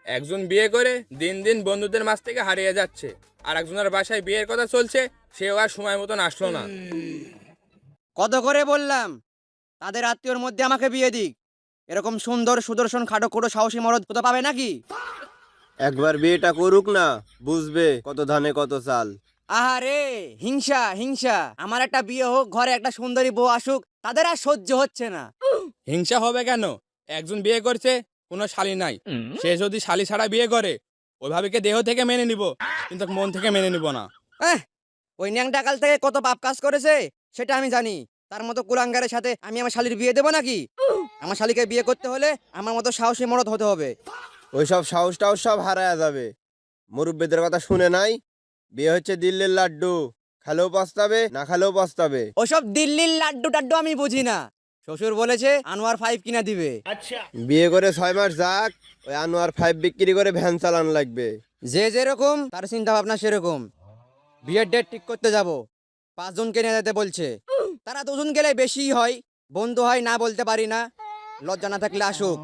একজন বিয়ে করে দিন দিন বন্ধুদের মাঝ থেকে হারিয়ে যাচ্ছে, আর একজনের বাসায় বিয়ের কথা চলছে, সেও আর সময় মতন আসলো না। কত করে বললাম তাদের আত্মীয়র মধ্যে আমাকে বিয়ে দিক। এরকম সুন্দর সুদর্শন খাটো খোটো সাহসী মরদ কোথাও পাবে নাকি? একবার বিয়েটা করুক না, বুঝবে কত ধানে কত চাল। আহারে, হিংসা হিংসা। আমার একটা বিয়ে হোক, ঘরে একটা সুন্দরী বউ আসুক, তাদের আর সহ্য হচ্ছে না। হিংসা হবে কেন? একজন বিয়ে করছে, কোনো শালি নাই। সে যদি শালি ছাড়া বিয়ে করে, ওই ভাবিকে দেহ থেকে মেনে নিব, কিন্তু মন থেকে মেনে নিব না। ওই ন্যাংটাকাল থেকে কত পাপ কাজ করেছে সেটা আমি জানি। তার মতো কুলাঙ্গারের সাথে আমি আমার শালির বিয়ে দেবো নাকি? আমার শালিকে বিয়ে করতে হলে আমার মতো সাহসী মরদ হতে হবে। ওইসব সাহস টাহস সব হারায়া যাবে। মুরব্বীদের কথা শুনে নাই? বিয়ে হচ্ছে দিল্লির লাড্ডু, খেলেও পস্তাবে, না খেলেও পস্তাবে। ওসব দিল্লির লাড্ডু টাড্ডু আমি বুঝি না। শ্বশুর বলেছে আনোয়ার 5 কিনা দিবে। বিয়ে করে 6 মাস যাক, ওই আনোয়ার 5 বিক্রি করে ভ্যান চালান লাগবে। যে যেরকম তার চিন্তা ভাবনা সেরকম। বিয়ের ডেট ঠিক করতে যাব, 5 জনকে নিয়ে যেতে বলছে। তারা 2 জন গেলে বেশি হয়, বন্ধু হয় না বলতে পারি না। লজ্জা না থাকলে আসুক।